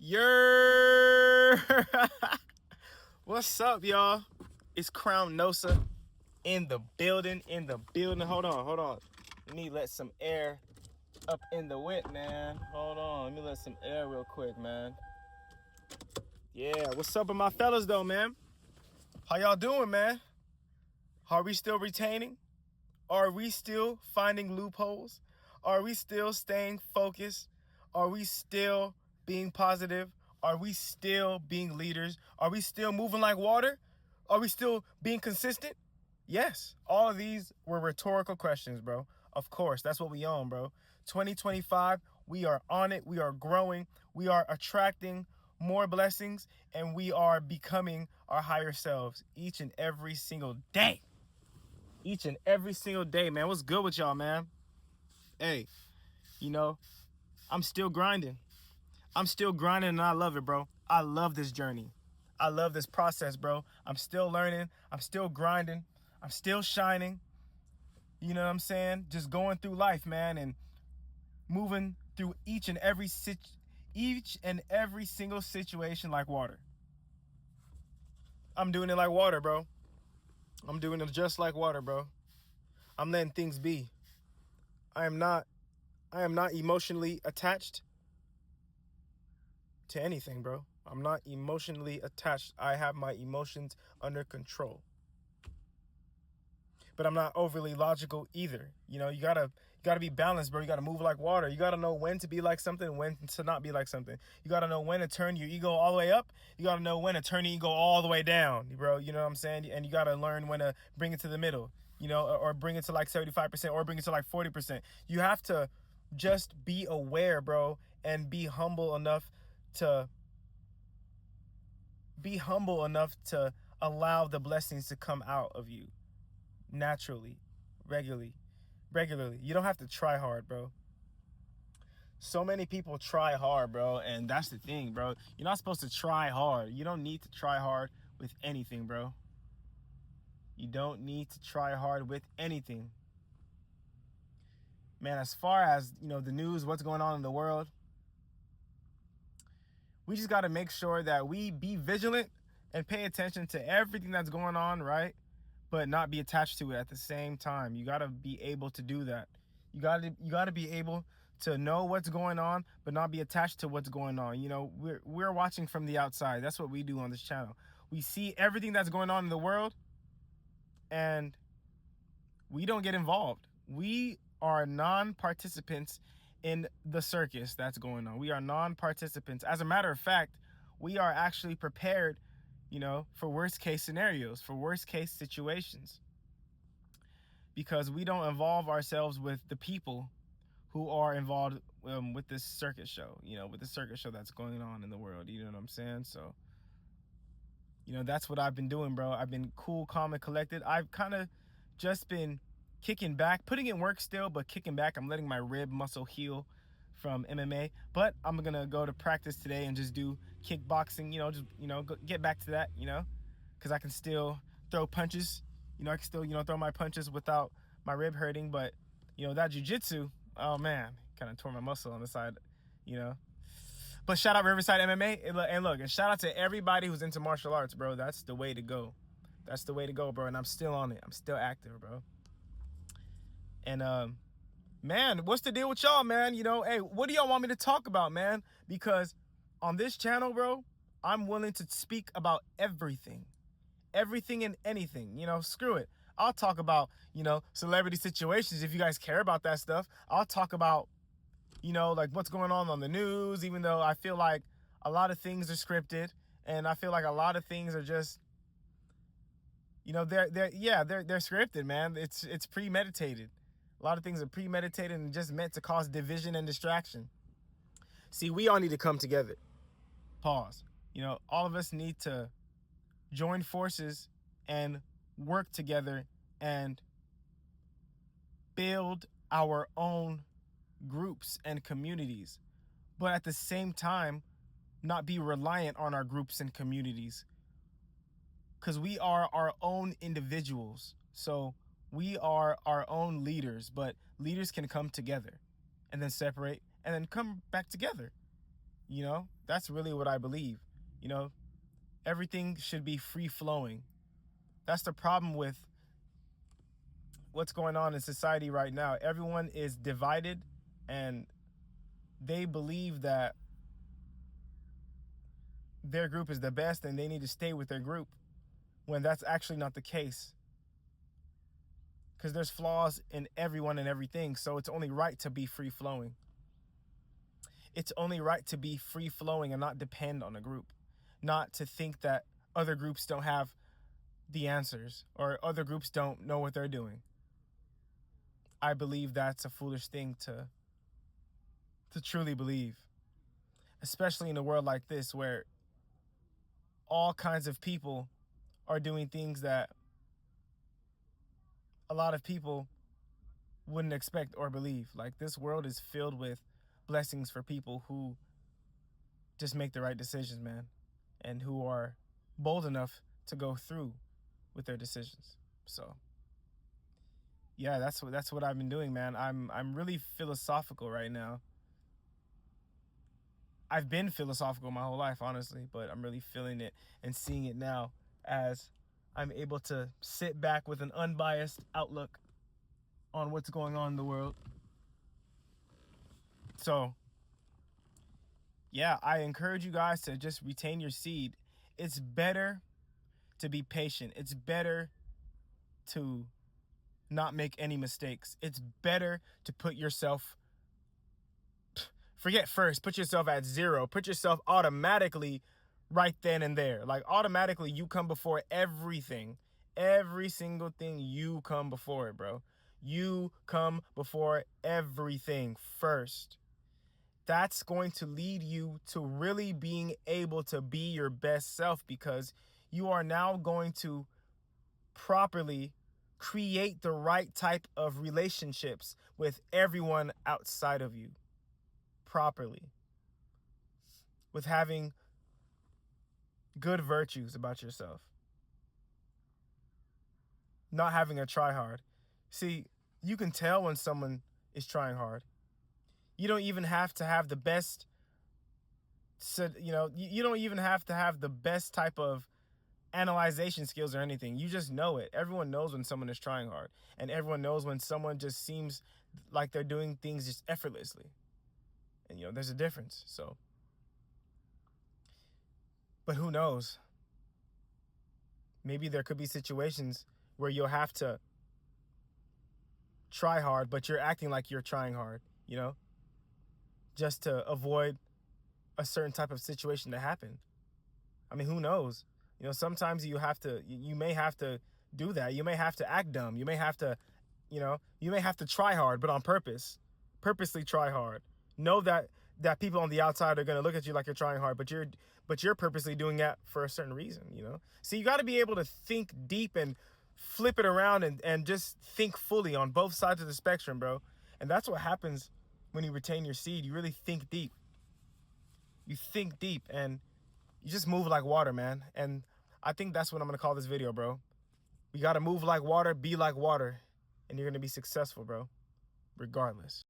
Yer. What's up, y'all? It's Crown Nosa in the building. Hold on. Let me let some air up in the whip, man. Hold on. Let me let some air real quick, man. Yeah, what's up with my fellas, though, man? How y'all doing, man? Are we still retaining? Are we still finding loopholes? Are we still staying focused? Are we still being positive? Are we still being leaders? Are we still moving like water? Are we still being consistent? Yes. All of these were rhetorical questions, bro. Of course, that's what we own, bro. 2025, we are on it. We are growing. We are attracting more blessings, and we are becoming our higher selves each and every single day. Each and every single day, man. What's good with y'all, man? Hey, I'm still grinding. And I love it, bro. I love this journey. I love this process, bro. I'm still learning. I'm still grinding. I'm still shining. You know what I'm saying? Just going through life, man, and moving through each and every single situation like water. I'm doing it like water, bro. I'm doing it just like water, bro. I'm letting things be. I am not emotionally attached to anything, bro. I'm not emotionally attached. I have my emotions under control. But I'm not overly logical either. You gotta be balanced, bro. You gotta move like water. You gotta know when to be like something and when to not be like something. You gotta know when to turn your ego all the way up. You gotta know when to turn your ego all the way down, bro. You know what I'm saying? And you gotta learn when to bring it to the middle, or bring it to like 75% or bring it to like 40%. You have to just be aware, bro, and be humble enough to allow the blessings to come out of you naturally, regularly. You don't have to try hard, bro. So many people try hard, bro, and that's the thing, bro. You're not supposed to try hard. You don't need to try hard with anything, bro. You don't need to try hard with anything. Man, as far as, the news, what's going on in the world, we just got to make sure that we be vigilant and pay attention to everything that's going on, right? But not be attached to it at the same time. You got to be able to do that. You got to be able to know what's going on, but not be attached to what's going on. We're watching from the outside. That's what we do on this channel. We see everything that's going on in the world, and we don't get involved. We are non-participants in the circus that's going on. We are non-participants. As a matter of fact, we are actually prepared, for worst case scenarios, for worst case situations, because we don't involve ourselves with the people who are involved with this circus show, with the circus show that's going on in the world. You know what I'm saying? So, that's what I've been doing, bro. I've been cool, calm, and collected. I've kind of just been kicking back, putting in work still, but kicking back. I'm letting my rib muscle heal from MMA, but I'm gonna go to practice today and just do kickboxing. Get back to that. Because I can still throw punches. I can still throw my punches without my rib hurting. But that jiu-jitsu, oh man, kind of tore my muscle on the side. But shout out Riverside MMA, and shout out to everybody who's into martial arts, bro. That's the way to go. That's the way to go, bro. And I'm still on it. I'm still active, bro. And man, what's the deal with y'all, man? Hey, what do y'all want me to talk about, man? Because on this channel, bro, I'm willing to speak about everything and anything. Screw it. I'll talk about, celebrity situations if you guys care about that stuff. I'll talk about, like what's going on the news, even though I feel like a lot of things are scripted, and I feel like a lot of things are just, they're scripted, man. It's premeditated. A lot of things are premeditated and just meant to cause division and distraction. See, we all need to come together. Pause. All of us need to join forces and work together and build our own groups and communities, but at the same time, not be reliant on our groups and communities, because we are our own individuals. So we are our own leaders, but leaders can come together and then separate and then come back together. You know, that's really what I believe. You know, everything should be free flowing. That's the problem with what's going on in society right now. Everyone is divided, and they believe that their group is the best and they need to stay with their group, when that's actually not the case. Because there's flaws in everyone and everything, so it's only right to be free flowing. It's only right to be free flowing and not depend on a group, not to think that other groups don't have the answers or other groups don't know what they're doing. I believe that's a foolish thing to truly believe, especially in a world like this where all kinds of people are doing things that a lot of people wouldn't expect or believe. Like, this world is filled with blessings for people who just make the right decisions, man, and who are bold enough to go through with their decisions. So, yeah, that's what I've been doing, man. I'm really philosophical right now. I've been philosophical my whole life, honestly, but I'm really feeling it and seeing it now as I'm able to sit back with an unbiased outlook on what's going on in the world. So, yeah, I encourage you guys to just retain your seed. It's better to be patient. It's better to not make any mistakes. It's better to put yourself, forget first, put yourself at zero. Put yourself automatically right then and there. Like, automatically you come before everything. Every single thing, you come before it, bro. You come before everything first. That's going to lead you to really being able to be your best self, because you are now going to properly create the right type of relationships with everyone outside of you properly, with having good virtues about yourself, not having a try hard. See, you can tell when someone is trying hard. You don't even have to have the best, you don't even have to have the best type of analyzation skills or anything. You just know it. Everyone knows when someone is trying hard, and everyone knows when someone just seems like they're doing things just effortlessly. And there's a difference. So, but who knows? Maybe there could be situations where you'll have to try hard, but you're acting like you're trying hard, just to avoid a certain type of situation to happen. I mean, who knows? Sometimes you may have to do that. You may have to act dumb. You may have to, you may have to try hard, but on purpose, purposely try hard. Know that people on the outside are going to look at you like you're trying hard, but you're purposely doing that for a certain reason, So you got to be able to think deep and flip it around and just think fully on both sides of the spectrum, bro. And that's what happens when you retain your seed. You really think deep. You think deep and you just move like water, man. And I think that's what I'm going to call this video, bro. We got to move like water, be like water, and you're going to be successful, bro, regardless.